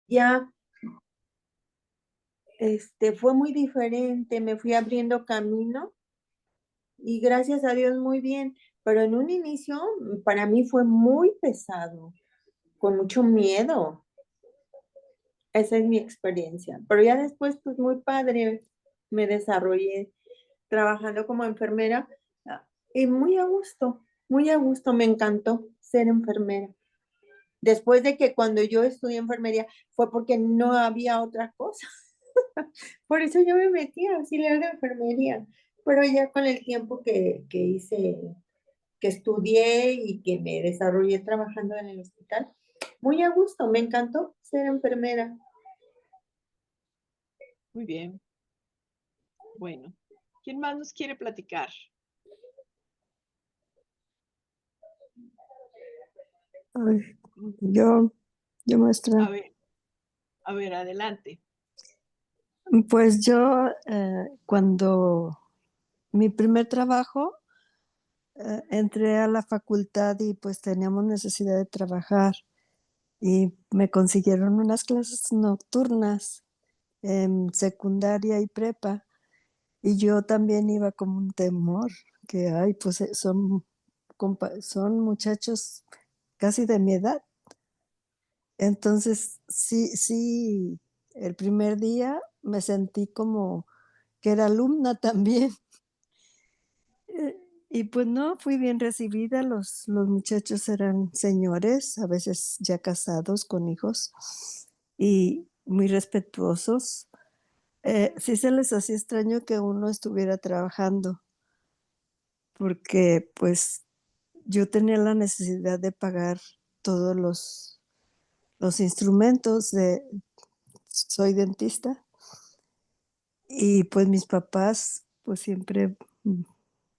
ya fue muy diferente, me fui abriendo camino y gracias a Dios muy bien, pero en un inicio para mí fue muy pesado, con mucho miedo. Esa es mi experiencia, pero ya después, pues muy padre, me desarrollé trabajando como enfermera y muy a gusto, me encantó ser enfermera. Después de que cuando yo estudié enfermería fue porque no había otra cosa. Por eso yo me metí a auxiliar de enfermería, pero ya con el tiempo que hice, que estudié y que me desarrollé trabajando en el hospital, muy a gusto, me encantó ser enfermera. Muy bien. Bueno, ¿quién más nos quiere platicar? Ay, yo maestra. A ver, adelante. Pues yo, cuando mi primer trabajo, entré a la facultad y pues teníamos necesidad de trabajar y me consiguieron unas clases nocturnas en secundaria y prepa y yo también iba con un temor que, ay, pues son muchachos casi de mi edad. Entonces, sí, el primer día me sentí como que era alumna también. Eh, y pues no, fui bien recibida, los muchachos eran señores, a veces ya casados con hijos, y muy respetuosos. Sí se les hacía extraño que uno estuviera trabajando, porque pues yo tenía la necesidad de pagar todos los instrumentos soy dentista. Y pues mis papás pues siempre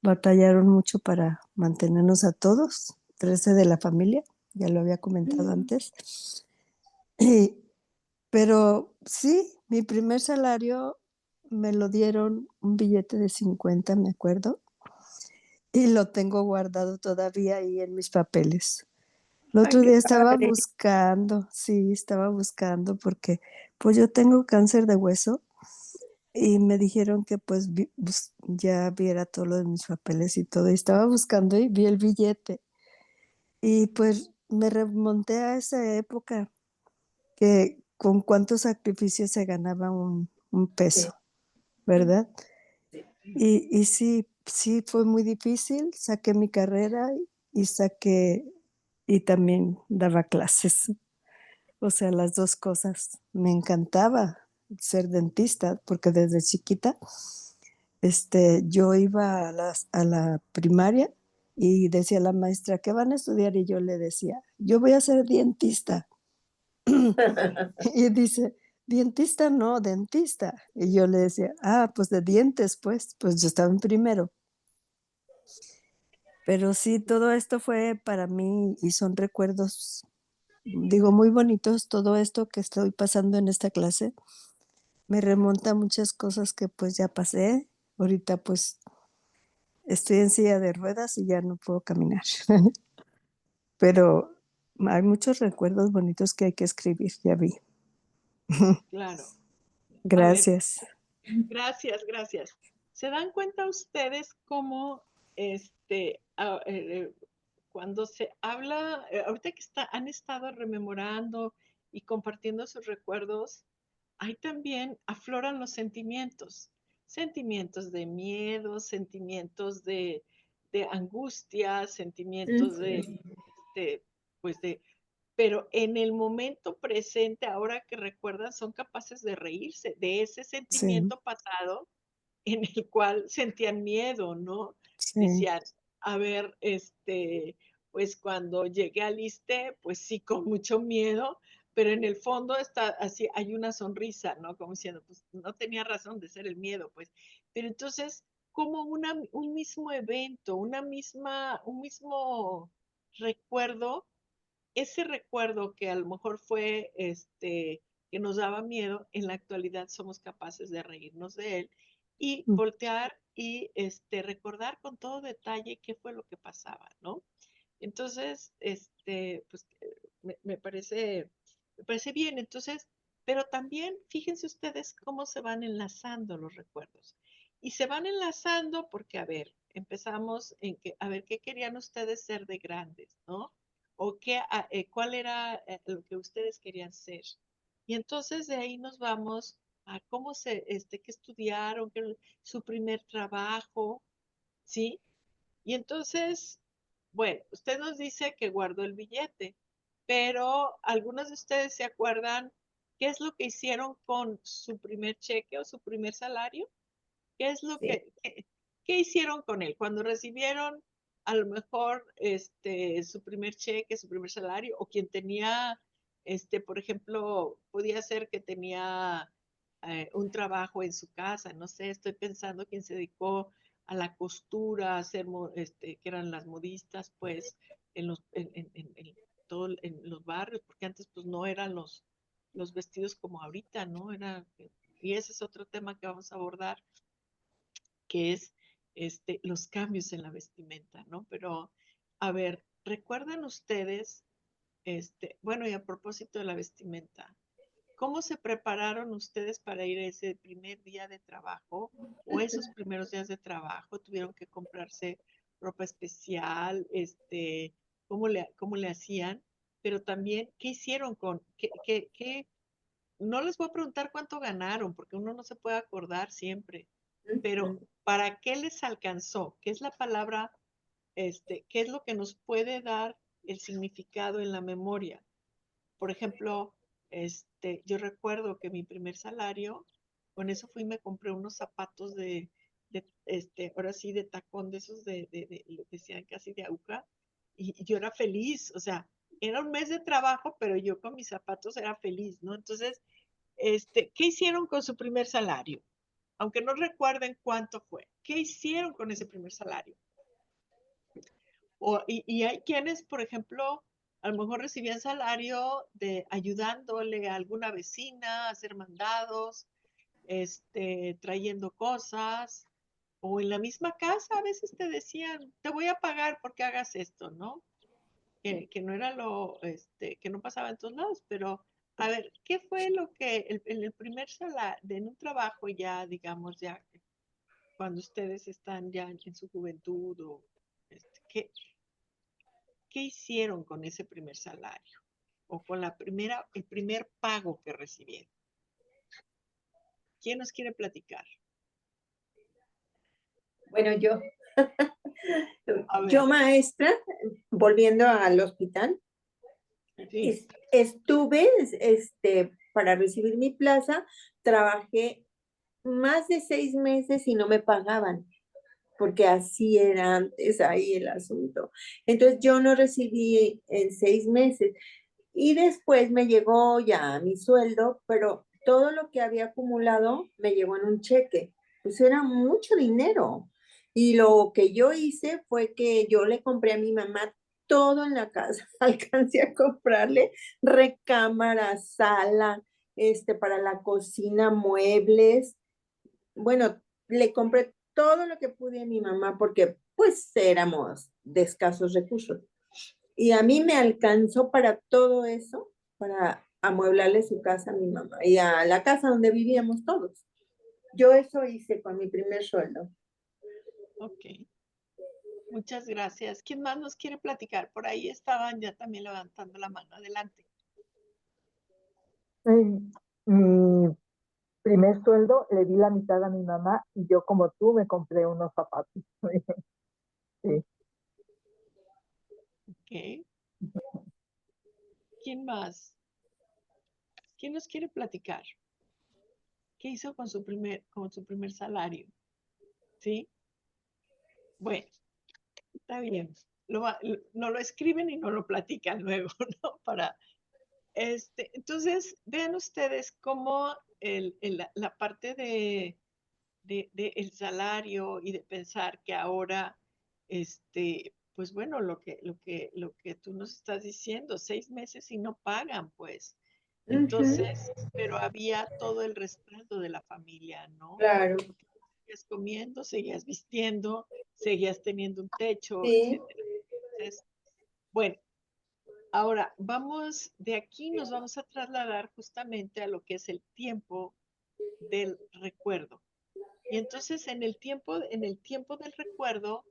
batallaron mucho para mantenernos a todos, 13 de la familia, ya lo había comentado antes. Y, pero sí, mi primer salario me lo dieron un billete de 50, me acuerdo, y lo tengo guardado todavía ahí en mis papeles. El Ay, otro qué día estaba padre. buscando, sí, estaba buscando porque pues yo tengo cáncer de hueso. Y me dijeron que pues ya viera todo lo de mis papeles y todo. Y estaba buscando y vi el billete. Y pues me remonté a esa época que con cuántos sacrificios se ganaba un Sí, peso, ¿verdad? Y sí fue muy difícil. Saqué mi carrera y y también daba clases. O sea, las dos cosas. Me encantaba ser dentista porque desde chiquita yo iba a la primaria y decía la maestra, ¿qué van a estudiar? Y yo le decía, yo voy a ser dentista. Y dice, dentista no, dentista. Y yo le decía, pues de dientes, pues yo estaba en primero. Pero sí, todo esto fue para mí y son recuerdos, digo, muy bonitos. Todo esto que estoy pasando en esta clase me remonta a muchas cosas que pues ya pasé. Ahorita pues estoy en silla de ruedas y ya no puedo caminar. Pero hay muchos recuerdos bonitos que hay que escribir, ya vi. Claro. A ver, Gracias. gracias. ¿Se dan cuenta ustedes cómo cuando se habla, ahorita que han estado rememorando y compartiendo sus recuerdos, ahí también afloran los sentimientos de miedo, sentimientos de angustia, sentimientos sí. de, pues pero en el momento presente, ahora que recuerdan, son capaces de reírse de ese Sí, sentimiento pasado en el cual sentían miedo, ¿no? sí, Decían, a ver, pues cuando llegué al ISSSTE, pues sí, con mucho miedo, pero en el fondo está así, hay una sonrisa, ¿no? Como diciendo, pues no tenía razón de ser el miedo, pues. Pero entonces, como un mismo evento, un mismo recuerdo, ese recuerdo que a lo mejor fue que nos daba miedo, en la actualidad somos capaces de reírnos de él y mm, voltear y recordar con todo detalle qué fue lo que pasaba, ¿no? Entonces, pues me parece bien. Entonces, Pero también fíjense ustedes cómo se van enlazando los recuerdos. Y se van enlazando porque, a ver, empezamos en que, a ver, ¿qué querían ustedes ser de grandes, no? O qué, cuál era lo que ustedes querían ser. Y entonces de ahí nos vamos a cómo qué estudiaron, su primer trabajo, ¿sí? Y entonces, bueno, usted nos dice que guardó el billete, pero algunos de ustedes se acuerdan qué es lo que hicieron con su primer cheque o su primer salario. ¿Qué es lo Sí. qué hicieron con él? Cuando recibieron a lo mejor su primer cheque, su primer salario, o quien tenía, por ejemplo, podía ser que tenía un trabajo en su casa, no sé, estoy pensando quien se dedicó a la costura, a hacer, que eran las modistas, pues, en los barrios, porque antes pues no eran los vestidos como ahorita, ¿no? Y ese es otro tema que vamos a abordar, que es los cambios en la vestimenta, ¿no? Pero, a ver, ¿recuerdan ustedes, bueno, y a propósito de la vestimenta, cómo se prepararon ustedes para ir a ese primer día de trabajo o esos primeros días de trabajo? ¿Tuvieron que comprarse ropa especial? ¿Cómo le hacían? Pero también, ¿qué hicieron no les voy a preguntar cuánto ganaron, porque uno no se puede acordar siempre, pero ¿para qué les alcanzó? ¿Qué es la palabra, qué es lo que nos puede dar el significado en la memoria? Por ejemplo, yo recuerdo que mi primer salario, con eso fui y me compré unos zapatos ahora sí, de tacón, de esos lo que decían casi de aguja, y yo era feliz, o sea, era un mes de trabajo, pero yo con mis zapatos era feliz, ¿no? Entonces, ¿qué hicieron con su primer salario? Aunque no recuerden cuánto fue. ¿Qué hicieron con ese primer salario? Y hay quienes, por ejemplo, a lo mejor recibían salario de ayudándole a alguna vecina a hacer mandados, trayendo cosas, o en la misma casa a veces te decían, te voy a pagar porque hagas esto, ¿no? Que no era que no pasaba en todos lados, pero a ver, ¿qué fue lo que en el primer salario, en un trabajo ya, digamos, ya cuando ustedes están ya en su juventud o qué hicieron con ese primer salario o con el primer pago que recibieron? ¿Quién nos quiere platicar? Bueno, A ver, yo maestra, volviendo al hospital, sí, estuve, para recibir mi plaza, trabajé más de 6 meses y no me pagaban, porque así era antes ahí el asunto. Entonces yo no recibí en 6 meses y después me llegó ya mi sueldo, pero todo lo que había acumulado me llegó en un cheque. Pues era mucho dinero. Y lo que yo hice fue que yo le compré a mi mamá todo en la casa. Alcancé a comprarle recámara, sala, para la cocina, muebles. Bueno, le compré todo lo que pude a mi mamá porque pues éramos de escasos recursos. Y a mí me alcanzó para todo eso, para amueblarle su casa a mi mamá y a la casa donde vivíamos todos. Yo eso hice con mi primer sueldo. ok. Muchas gracias. ¿Quién más nos quiere platicar? Por ahí estaban ya también levantando la mano. Adelante. Mi primer sueldo le di la mitad a mi mamá y yo como tú me compré unos zapatos. Sí. Ok. ¿Quién más? ¿Quién nos quiere platicar? ¿Qué hizo con su primer salario? ¿Sí? Bueno, está bien. No lo escriben y no lo platican luego, ¿no? Entonces, vean ustedes cómo la parte de el salario y de pensar que ahora, pues bueno, lo que tú nos estás diciendo, 6 meses y no pagan, pues. Ujú, Entonces, pero había todo el respaldo de la familia, ¿no? claro, Seguías comiendo, seguías vistiendo, seguías teniendo un techo, sí. etcétera. Entonces, bueno, Ahora, de aquí nos vamos a trasladar justamente a lo que es el tiempo del recuerdo. Y entonces en el tiempo del recuerdo,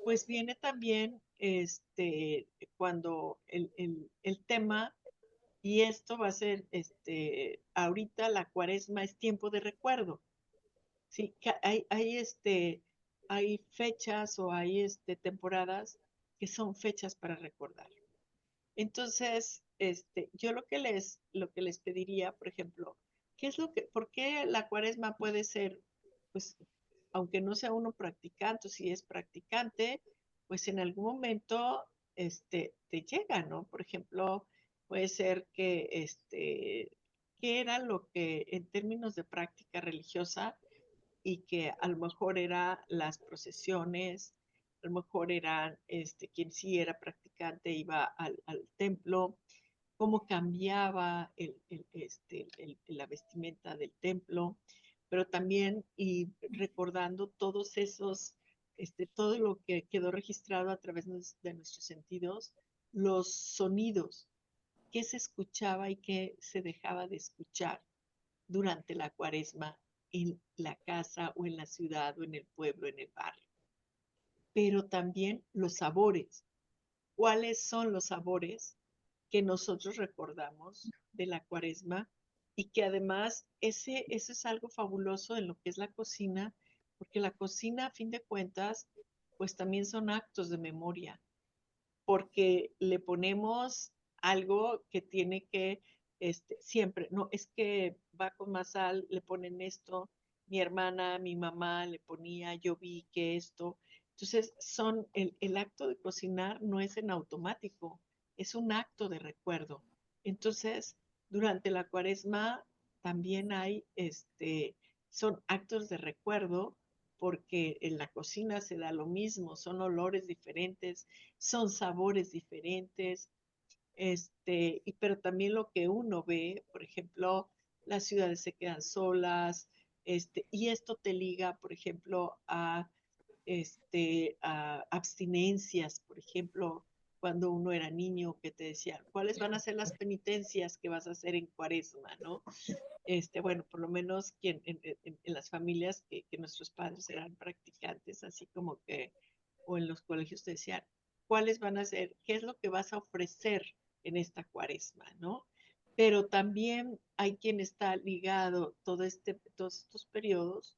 pues viene también cuando el tema, y esto va a ser, ahorita la cuaresma es tiempo de recuerdo. Sí, hay fechas o hay temporadas que son fechas para recordar. Entonces, yo lo que les pediría, por ejemplo, por qué la cuaresma puede ser, pues, aunque no sea uno practicante, si es practicante, pues en algún momento, te llega, ¿no? Por ejemplo, puede ser que, ¿qué era lo que en términos de práctica religiosa y que a lo mejor eran las procesiones, a lo mejor eran quien sí era practicante iba al templo, cómo cambiaba la vestimenta del templo, pero también y recordando todos esos, todo lo que quedó registrado a través de nuestros sentidos, los sonidos, qué se escuchaba y qué se dejaba de escuchar durante la cuaresma en la casa o en la ciudad o en el pueblo, en el barrio. Pero también los sabores. ¿Cuáles son los sabores que nosotros recordamos de la cuaresma? Y que además eso es algo fabuloso en lo que es la cocina, porque la cocina, a fin de cuentas, pues también son actos de memoria porque le ponemos algo que tiene que, siempre, no, es que va con más sal, le ponen esto, mi hermana, mi mamá le ponía, yo vi que esto. Entonces, el acto de cocinar no es en automático, es un acto de recuerdo. Entonces, durante la cuaresma también son actos de recuerdo porque en la cocina se da lo mismo, son olores diferentes, son sabores diferentes, pero también lo que uno ve, por ejemplo, las ciudades se quedan solas, y esto te liga, por ejemplo, a abstinencias, por ejemplo, cuando uno era niño que te decían, ¿cuáles van a ser las penitencias que vas a hacer en cuaresma, no? Bueno, por lo menos en las familias que nuestros padres eran practicantes, así como que, o en los colegios te decían, ¿cuáles van a ser? ¿Qué es lo que vas a ofrecer en esta cuaresma, no? Pero también hay quien está ligado todos estos periodos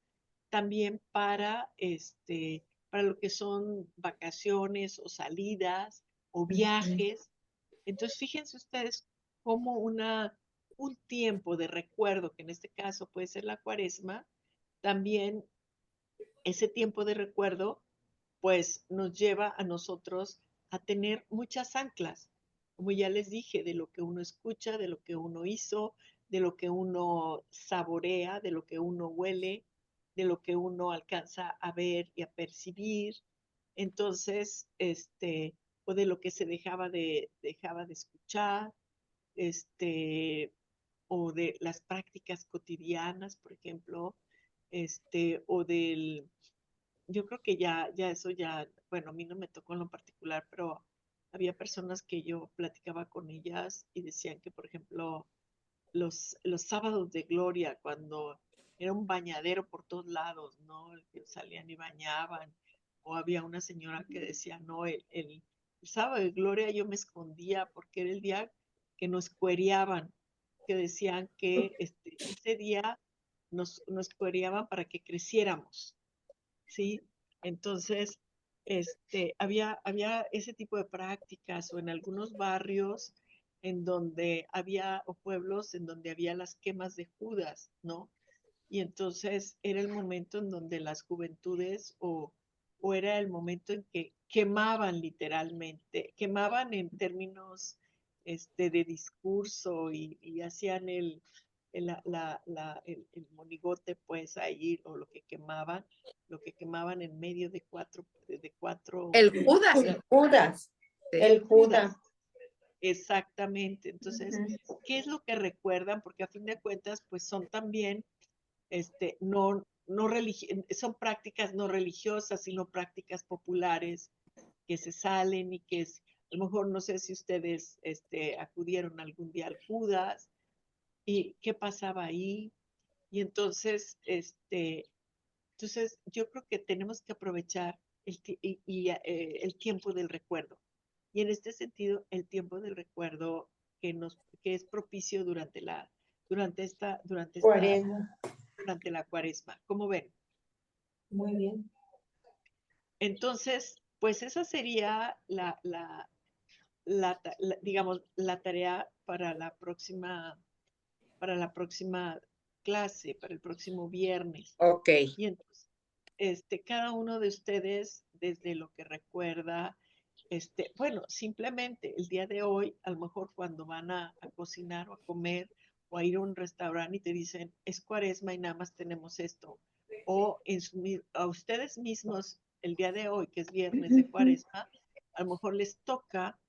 también para lo que son vacaciones o salidas o viajes. Entonces, fíjense ustedes cómo un tiempo de recuerdo, que en este caso puede ser la cuaresma, también ese tiempo de recuerdo, pues nos lleva a nosotros a tener muchas anclas, como ya les dije, de lo que uno escucha, de lo que uno hizo, de lo que uno saborea, de lo que uno huele, de lo que uno alcanza a ver y a percibir. Entonces, o de lo que se dejaba de escuchar, este, o de las prácticas cotidianas, por ejemplo, o yo creo que ya eso ya, bueno, a mí no me tocó en lo particular, pero había personas que yo platicaba con ellas y decían que, por ejemplo, los sábados de gloria, cuando era un bañadero por todos lados, ¿no? Que salían y bañaban, o había una señora que decía, no, el sábado de gloria yo me escondía porque era el día que nos cuereaban, que decían que ese día nos cuereaban para que creciéramos, ¿sí? Entonces, había ese tipo de prácticas o en algunos barrios en donde había, o pueblos en donde había las quemas de Judas, ¿no? Y entonces era el momento en donde las juventudes o era el momento en que quemaban literalmente, quemaban en términos de discurso y hacían el monigote pues ahí o lo que quemaban en medio de cuatro El Judas. El Judas. Sí. El Judas. Exactamente. Entonces, ¿qué es lo que recuerdan? Porque a fin de cuentas, pues son también, son prácticas no religiosas, sino prácticas populares que se salen y que A lo mejor no sé si ustedes acudieron algún día al Judas y qué pasaba ahí. Y entonces, yo creo que tenemos que aprovechar el tiempo del recuerdo. Y en este sentido, el tiempo del recuerdo que es propicio durante la Cuaresma. Cuaresma. ¿Cómo ven? Muy bien. Entonces, pues esa sería digamos, la tarea para la próxima clase, para el próximo viernes. Ok. Y entonces, cada uno de ustedes, desde lo que recuerda, bueno, simplemente el día de hoy, a lo mejor cuando van a cocinar o a comer o a ir a un restaurante y te dicen, es Cuaresma y nada más tenemos esto. O a ustedes mismos, el día de hoy, que es viernes de Cuaresma, a lo mejor les toca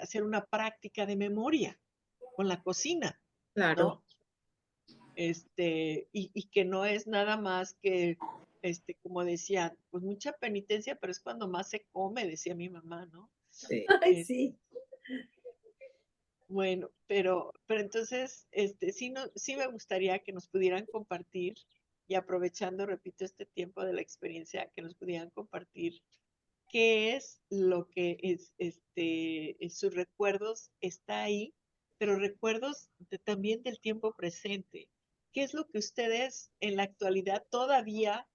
hacer una práctica de memoria con la cocina, Claro. ¿no? Y que no es nada más que, como decía, pues mucha penitencia, pero es cuando más se come, decía mi mamá, ¿no? Sí. Ay, sí. Bueno, pero entonces, sí me gustaría que nos pudieran compartir y aprovechando, repito, este tiempo de la experiencia, que nos pudieran compartir qué es lo que en sus recuerdos está ahí, pero recuerdos también del tiempo presente. ¿Qué es lo que ustedes en la actualidad todavía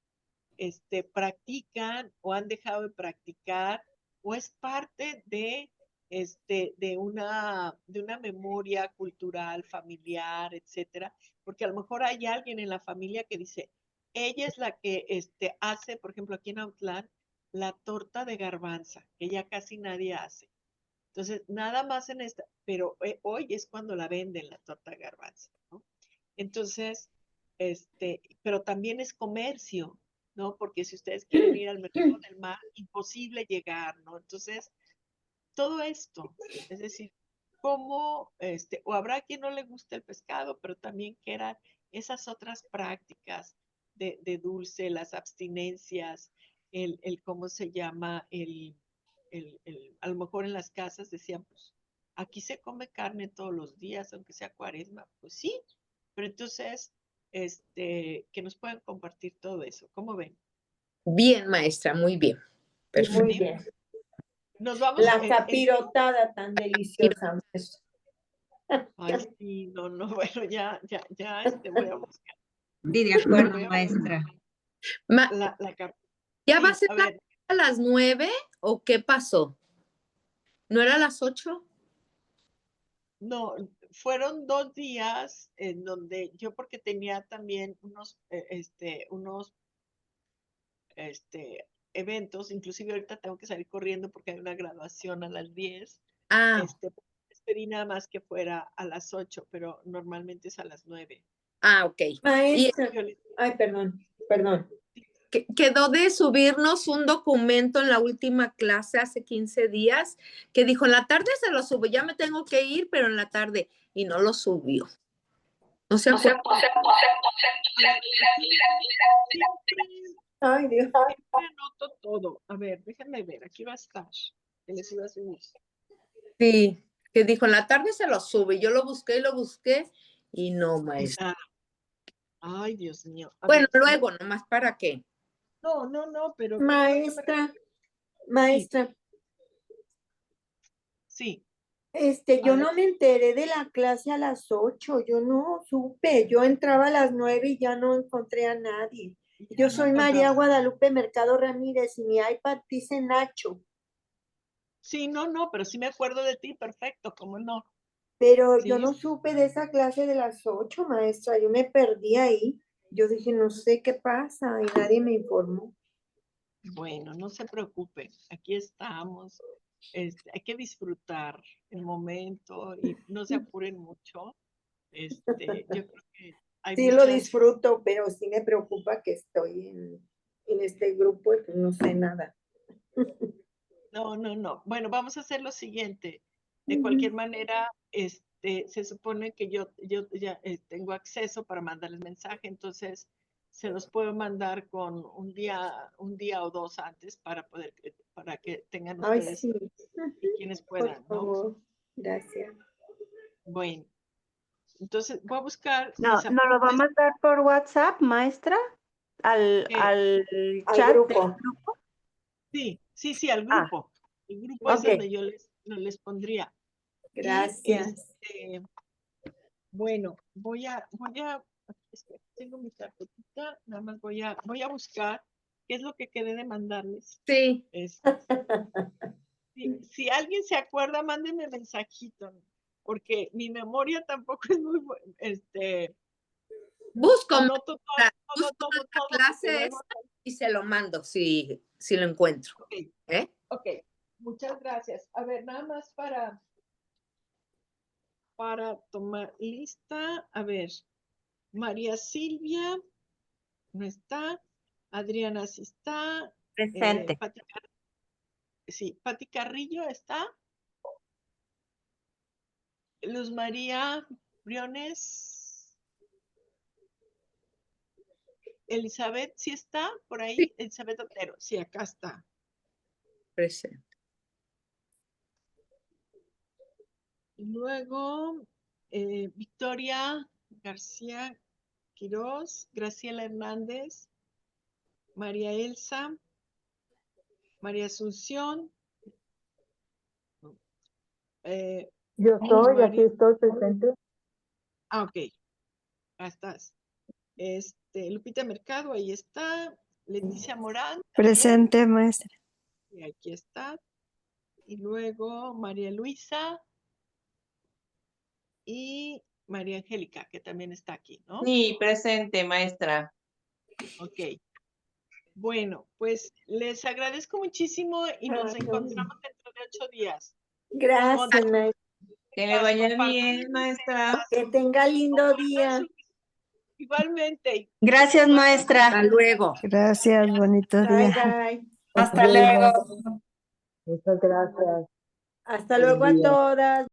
practican o han dejado de practicar o es parte de una memoria cultural, familiar, etcétera? Porque a lo mejor hay alguien en la familia que dice, ella es la que hace, por ejemplo, aquí en Autlán, la torta de garbanza, que ya casi nadie hace. Entonces, nada más en esta, pero hoy es cuando la venden la torta de garbanza, ¿no? Entonces, pero también es comercio, ¿no? Porque si ustedes quieren ir al mercado del mar, imposible llegar, ¿no? Entonces, todo esto, es decir, cómo, o habrá quien no le guste el pescado, pero también que eran esas otras prácticas de dulce, las abstinencias, ¿cómo se llama? A lo mejor en las casas decían, pues, aquí se come carne todos los días, aunque sea Cuaresma, pues sí, pero entonces, que nos puedan compartir todo eso, ¿cómo ven? Bien, maestra, muy bien. Perfecto. Muy bien. Nos vamos La capirotada tan deliciosa. Ay, sí, no, bueno, ya, voy a buscar. Sí, de acuerdo, maestra. ¿Ya va a Sí, ser a ver, a las 9 o qué pasó? ¿No era a las 8? no, fueron 2 días en donde yo porque tenía también unos eventos, inclusive ahorita tengo que salir corriendo porque hay una graduación a las 10. Ah, Pedí nada más que fuera a las 8, pero normalmente es a las 9. ok. Y Maestra. Ay, perdón. quedó de subirnos un documento en la última clase hace 15 días que dijo, en la tarde se lo subo, ya me tengo que ir, pero en la tarde, y no lo subió. No se acuerda. Ay, Dios. Siempre anoto todo. A ver, déjenme ver, aquí va a estar. Que les iba a subir. Sí, que dijo, en la tarde se lo sube. Yo lo busqué y no, maestra. Ay, Dios mío. Bueno, luego, nomás para qué. No, pero... Maestra. Sí. Yo no me enteré de la clase a las 8, yo no supe, yo entraba a las 9 y ya no encontré a nadie. Yo soy María Guadalupe Mercado Ramírez y mi iPad dice Nacho. Sí, no, pero sí me acuerdo de ti, perfecto, ¿cómo no? Pero Sí. yo no supe de esa clase de las 8, maestra, yo me perdí ahí. Yo dije, no sé qué pasa y nadie me informó. Bueno, no se preocupen, aquí estamos. Hay que disfrutar el momento y no se apuren mucho. Yo creo que hay sí lo disfruto, pero sí me preocupa que estoy en este grupo y pues no sé nada. No. Bueno, vamos a hacer lo siguiente. De cualquier manera, se supone que yo ya tengo acceso para mandarles mensaje, entonces se los puedo mandar con un día o dos antes para para que tengan Ay, ustedes sí, y quienes por puedan, ¿no? favor. Gracias. Bueno, entonces voy a buscar No, mis ¿nos lo va a apuntes. mandar por WhatsApp, maestra? Al ¿Qué? al Al chat del grupo. grupo. Sí, al Ah, grupo. El grupo es ok. donde yo les pondría. Y Gracias. bueno, espera, tengo mi tarjetita, nada más voy a buscar qué es lo que quedé de mandarles. Sí. Si alguien se acuerda, mándenme mensajito, porque mi memoria tampoco es muy buena. Busco, Anoto maestra, todo, busco la porque clase luego- esta y se lo mando si lo encuentro. Ok, ¿Eh? ok, muchas gracias. A ver, nada más para tomar lista. A ver, María Silvia no está, Adriana sí está, Presente. Pati Carrillo está, Luz María Briones, Elizabeth sí está por ahí, Sí. Elizabeth Otero, sí, acá está. Presente. Luego, Victoria García Quirós, Graciela Hernández, María Elsa, María Asunción, Yo soy, aquí estoy presente. ok, ahí estás. Lupita Mercado, ahí está. Leticia Morán, también, Presente, maestra. y aquí está. Y luego María Luisa y María Angélica, que también está aquí, ¿no? Sí, presente, maestra. Ok. Bueno, pues les agradezco muchísimo y nos encontramos dentro de 8 días. Gracias, maestra. Que le vaya Compartan bien, maestra. Que tenga lindo día. Igualmente. Gracias, maestra. Hasta luego. Gracias, bonito Bye, día. bye. Hasta luego. Muchas gracias. Hasta Buen luego a día. todas.